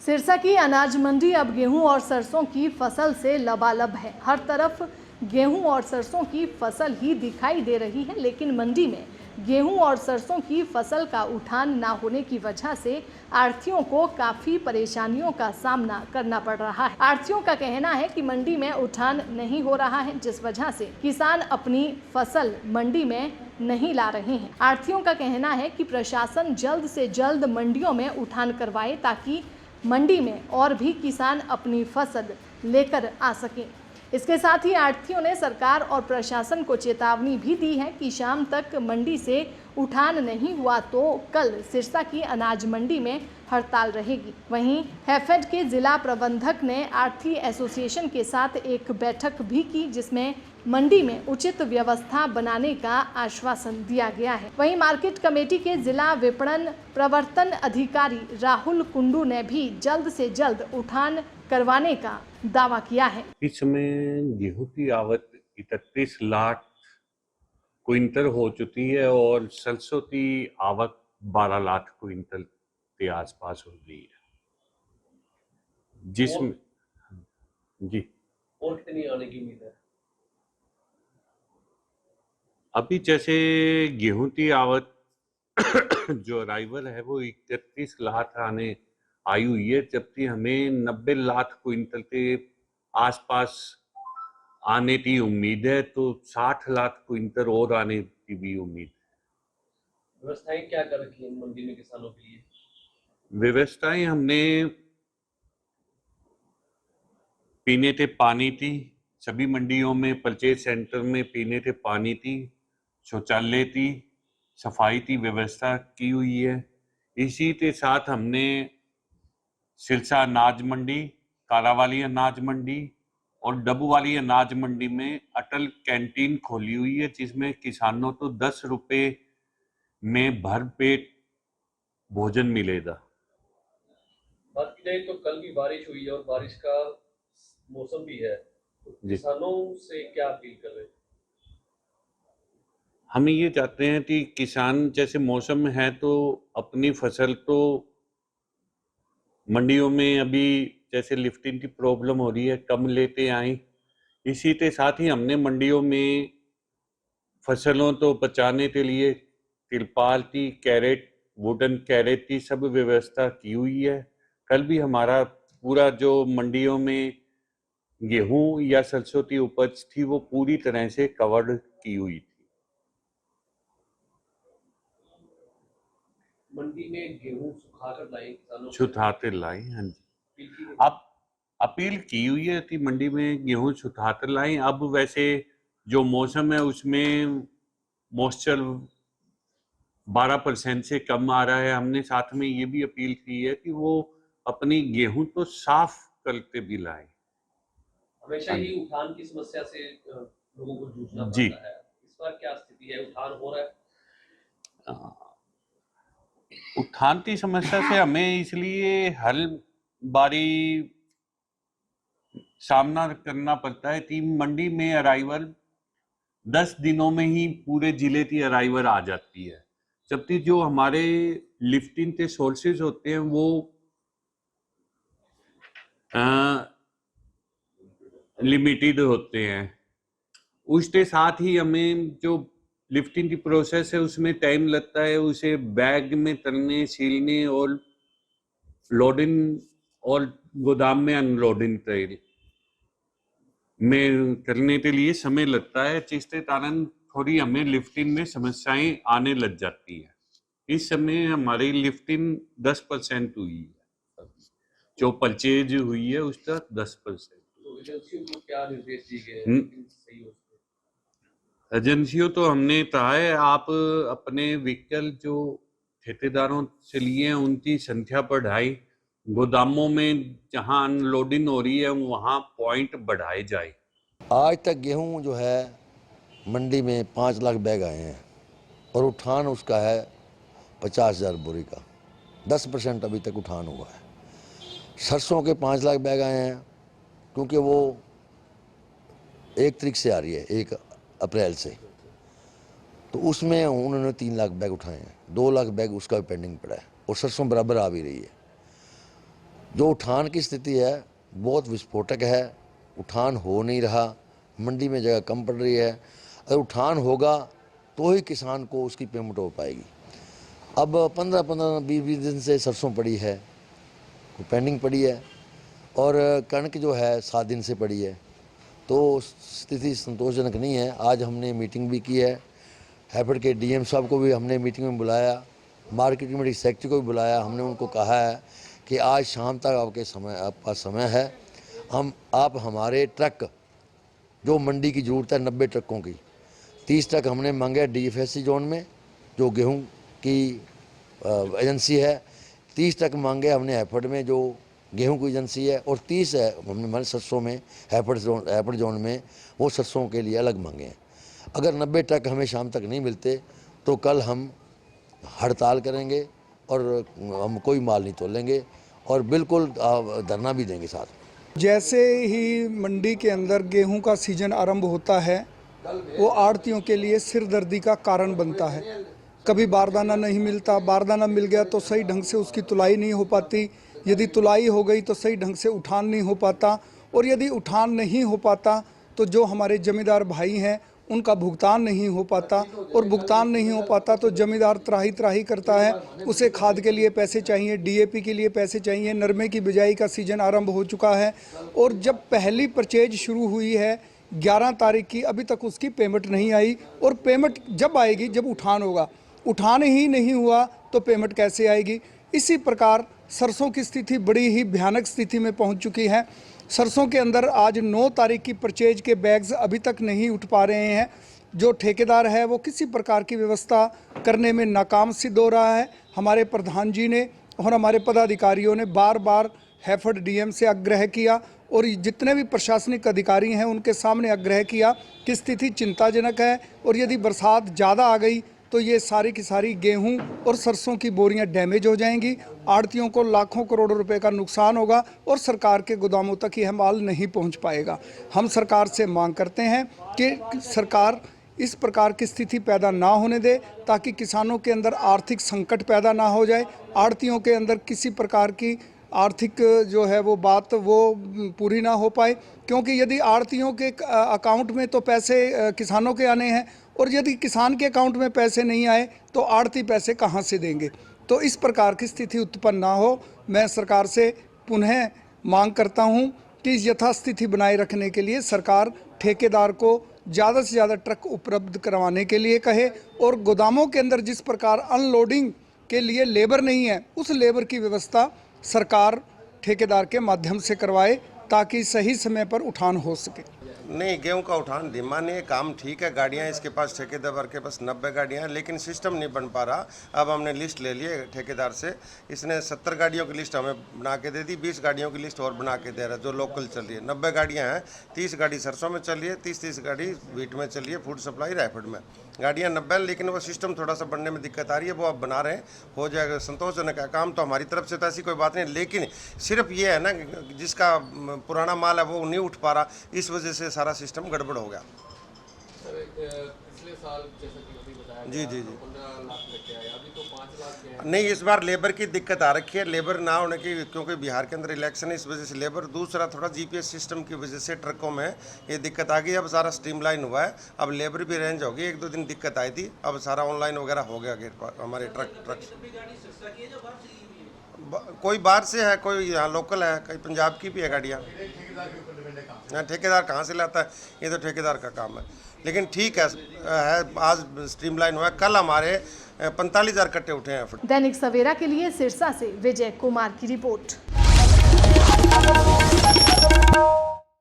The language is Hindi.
सिरसा की अनाज मंडी अब गेहूं और सरसों की फसल से लबालब है। हर तरफ गेहूं और सरसों की फसल ही दिखाई दे रही है, लेकिन मंडी में गेहूं और सरसों की फसल का उठान ना होने की वजह से आढ़तियों को काफ़ी परेशानियों का सामना करना पड़ रहा है। आढ़तियों का कहना है कि मंडी में उठान नहीं हो रहा है, जिस वजह से किसान अपनी फसल मंडी में नहीं ला रहे हैं। आढ़तियों का कहना है कि प्रशासन जल्द से जल्द मंडियों में उठान करवाए ताकि मंडी में और भी किसान अपनी फसल लेकर आ सकें। इसके साथ ही आढ़तियों ने सरकार और प्रशासन को चेतावनी भी दी है कि शाम तक मंडी से उठान नहीं हुआ तो कल सिरसा की अनाज मंडी में हड़ताल रहेगी। वहीं हैफेड के जिला प्रबंधक ने आढ़ती एसोसिएशन के साथ एक बैठक भी की, जिसमें मंडी में उचित व्यवस्था बनाने का आश्वासन दिया गया है। वहीं मार्केट कमेटी के जिला विपणन प्रवर्तन अधिकारी राहुल कुंडू ने भी जल्द से जल्द उठान करवाने का दावा किया है। इस समय गेहूं की आवक 31 लाख क्विंटल हो चुकी है और सरसों की आवक 12 लाख क्विंटल के आसपास हो गई है, जिसमें जी और कितनी आने की उम्मीद है? अभी जैसे गेहूं की आवक जो अराइवल है वो 31 लाख आई हुई है, जबकि हमें 90 लाख क्विंटल के आसपास आने की उम्मीद है, तो 60 लाख क्विंटल और आने की भी उम्मीद है। व्यवस्थाएं क्या कर रखी है मंडी में किसानों के लिए? व्यवस्थाएं हमने पीने के पानी की, सभी मंडियों में परचेज सेंटर में पीने के पानी की, शौचालय की, सफाई की व्यवस्था की हुई है। इसी के साथ हमने सिरसा अनाज मंडी, कालावाली अनाज मंडी और डब्बू वाली अनाज मंडी में अटल कैंटीन खोली हुई है, जिसमें किसानों को 10 रुपए में भरपेट भोजन मिलेगा। बात की जाए तो कल भी बारिश हुई है और बारिश का मौसम भी है, तो किसानों से क्या अपील कर रहे हैं? हम ये चाहते हैं कि किसान जैसे मौसम है तो अपनी फसल तो मंडियों में अभी जैसे लिफ्टिंग की प्रॉब्लम हो रही है कम लेते आए। इसी के साथ ही हमने मंडियों में फसलों तो बचाने के लिए तिरपाल की, कैरेट, वुडन कैरेट की सब व्यवस्था की हुई है। कल भी हमारा पूरा जो मंडियों में गेहूं या सरसों की उपज थी वो पूरी तरह से कवर्ड की हुई थी। मंडी में गेहूं सुखाकर लाए किसानों को? सुखाकर लाए, हाँ जी। अब अपील की हुई है कि मंडी में गेहूं सुखाकर लाएं। अब वैसे जो मौसम है उसमें मॉइस्चर 12% से कम आ रहा है। हमने साथ में ये भी अपील की है कि वो अपनी गेहूं तो साफ करके भी लाएं। हमेशा ही उठान की समस्या से लोगों को जूझना जी। पड़ता है, इस बार क्या स्थिति है? उठान हो रहा है? उठान की समस्या से हमें इसलिए हर बारी सामना करना पड़ता है कि मंडी में अराइवल 10 दिनों में ही पूरे जिले की अराइवल आ जाती है, जबकि जो हमारे लिफ्टिंग के सोर्सेज होते हैं वो लिमिटेड होते हैं। उसके साथ ही हमें जो लिफ्टिंग की प्रोसेस है उसमें टाइम लगता है, उसे बैग में तलने, सीलने और लोडिंग और गोदाम में अनलोडिंग में करने के लिए समय लगता है, जिसके कारण थोड़ी हमें लिफ्टिंग में समस्याएं आने लग जाती है। इस समय हमारी लिफ्टिंग 10% हुई है, जो परचेज हुई है उसका 10%। तो एजेंसियों को क्या निर्देश दिए गए? एजेंसियों तो हमने कहा है आप अपने व्हीकल जो ठेकेदारों से लिए हैं उनकी संख्या बढ़ाई, गोदामों में जहां अनलोडिंग हो रही है वहां पॉइंट बढ़ाए जाए। आज तक गेहूं जो है मंडी में 5 लाख बैग आए हैं और उठान उसका है 50,000 बोरी का। 10% अभी तक उठान हुआ है। सरसों के 5 लाख बैग आए हैं क्योंकि वो 1 तारीख से आ रही है, 1 अप्रैल से, तो उसमें उन्होंने 3 लाख बैग उठाए हैं। 2 लाख बैग उसका भी पेंडिंग पड़ा है और सरसों बराबर आ भी रही है। जो उठान की स्थिति है बहुत विस्फोटक है, उठान हो नहीं रहा, मंडी में जगह कम पड़ रही है। अगर उठान होगा तो ही किसान को उसकी पेमेंट हो पाएगी। अब 15-20 दिन से सरसों पड़ी है, पेंडिंग पड़ी है, और कणक जो है 7 दिन से पड़ी है, तो स्थिति संतोषजनक नहीं है। आज हमने मीटिंग भी की है, हैफेड के डीएम साहब को भी हमने मीटिंग में बुलाया, मार्केट कमेटी सेक्रेटरी को भी बुलाया। हमने उनको कहा है कि आज शाम तक आपका समय है, आप हमारे ट्रक जो मंडी की ज़रूरत है 90 ट्रकों की, 30 ट्रक हमने मांगे डीएफएससी जोन में जो गेहूं की एजेंसी है, 30 ट्रक मांगे हमने हैफेड में जो गेहूं की एजेंसी है, और 30 है हमने हमारे सरसों में हैफेड जोन में वो सरसों के लिए अलग मांगे हैं। अगर 90 ट्रक हमें शाम तक नहीं मिलते तो कल हम हड़ताल करेंगे और हम कोई माल नहीं तोलेंगे और बिल्कुल धरना भी देंगे साथ। जैसे ही मंडी के अंदर गेहूं का सीजन आरंभ होता है वो आड़तियों के लिए सिरदर्दी का कारण बनता है। कभी बारदाना नहीं मिलता, बारदाना मिल गया तो सही ढंग से उसकी तुलाई नहीं हो पाती, यदि तुलाई हो गई तो सही ढंग से उठान नहीं हो पाता, और यदि उठान नहीं हो पाता तो जो हमारे जमींदार भाई हैं उनका भुगतान नहीं हो पाता, और भुगतान नहीं हो पाता तो जमींदार त्राही करता है। उसे खाद के लिए पैसे चाहिए, डीएपी के लिए पैसे चाहिए, नरमे की बिजाई का सीजन आरंभ हो चुका है, और जब पहली परचेज शुरू हुई है 11 तारीख की, अभी तक उसकी पेमेंट नहीं आई। और पेमेंट जब आएगी जब उठान होगा, उठान ही नहीं हुआ तो पेमेंट कैसे आएगी। इसी प्रकार सरसों की स्थिति बड़ी ही भयानक स्थिति में पहुंच चुकी है। सरसों के अंदर आज 9 तारीख की परचेज के बैग्स अभी तक नहीं उठ पा रहे हैं। जो ठेकेदार है वो किसी प्रकार की व्यवस्था करने में नाकाम सिद्ध हो रहा है। हमारे प्रधान जी ने और हमारे पदाधिकारियों ने बार बार हैफेड डीएम से आग्रह किया, और जितने भी प्रशासनिक अधिकारी हैं उनके सामने आग्रह किया कि स्थिति चिंताजनक है, और यदि बरसात ज़्यादा आ गई तो ये सारी की सारी गेहूं और सरसों की बोरियां डैमेज हो जाएंगी, आड़तियों को लाखों करोड़ों रुपए का नुकसान होगा, और सरकार के गोदामों तक यह माल नहीं पहुंच पाएगा। हम सरकार से मांग करते हैं कि सरकार इस प्रकार की स्थिति पैदा ना होने दे, ताकि किसानों के अंदर आर्थिक संकट पैदा ना हो जाए, आड़तियों के अंदर किसी प्रकार की आर्थिक जो है वो बात वो पूरी ना हो पाए। क्योंकि यदि आड़तियों के अकाउंट में तो पैसे किसानों के आने हैं, और यदि किसान के अकाउंट में पैसे नहीं आए तो आड़ती पैसे कहाँ से देंगे। तो इस प्रकार की स्थिति उत्पन्न ना हो, मैं सरकार से पुनः मांग करता हूँ कि यथास्थिति बनाए रखने के लिए सरकार ठेकेदार को ज़्यादा से ज़्यादा ट्रक उपलब्ध करवाने के लिए कहे, और गोदामों के अंदर जिस प्रकार अनलोडिंग के लिए लेबर नहीं है उस लेबर की व्यवस्था सरकार ठेकेदार के माध्यम से करवाए, ताकि सही समय पर उठान हो सके। नहीं, गेहूं का उठान धीमा नहीं है, काम ठीक है। गाड़ियां इसके पास ठेकेदार के पास 90 गाड़ियां हैं, लेकिन सिस्टम नहीं बन पा रहा। अब हमने लिस्ट ले ली है ठेकेदार से, इसने 70 गाड़ियों की लिस्ट हमें बना के दे दी, 20 गाड़ियों की लिस्ट और बना के दे रहा है जो लोकल चल रही है। 90 गाड़ियां हैं, 30 गाड़ी सरसों में चल रही है, 30 गाड़ी वीट में चल रही है, फूड सप्लाई हैफेड में। गाड़ियाँ 90, लेकिन वो सिस्टम थोड़ा सा बनने में दिक्कत आ रही है, वो अब बना रहे हैं, हो जाएगा। संतोषजनक है काम तो हमारी तरफ से, तो ऐसी कोई बात नहीं, लेकिन सिर्फ ये है ना जिसका पुराना माल है वो नहीं उठ पा रहा, इस वजह से सारा सिस्टम गड़बड़ हो गया। पिछले साल जैसा कि अभी बताया जी 15 लाख लेके आए, अभी तो 5 लाख के हैं। नहीं, इस बार लेबर की दिक्कत आ रखी है, लेबर ना होने की, क्योंकि बिहार के अंदर इलेक्शन है, इस वजह से लेबर। दूसरा थोड़ा जीपीएस सिस्टम की वजह से ट्रकों में ये दिक्कत आ गई। अब सारा स्ट्रीमलाइन हुआ है, अब लेबर भी रेंज होगी। 1-2 दिन दिक्कत आई थी, अब सारा ऑनलाइन वगैरह हो गया। हमारे ट्रक कोई बाहर से है, कोई यहाँ लोकल है, कहीं पंजाब की भी है गाड़ियाँ। ठेकेदार कहाँ से लाता है, ये तो ठेकेदार का काम है। लेकिन ठीक है, आज स्ट्रीमलाइन हुआ है। कल हमारे 45,000 कट्टे उठे हैं। दैनिक सवेरा के लिए सिरसा से विजय कुमार की रिपोर्ट।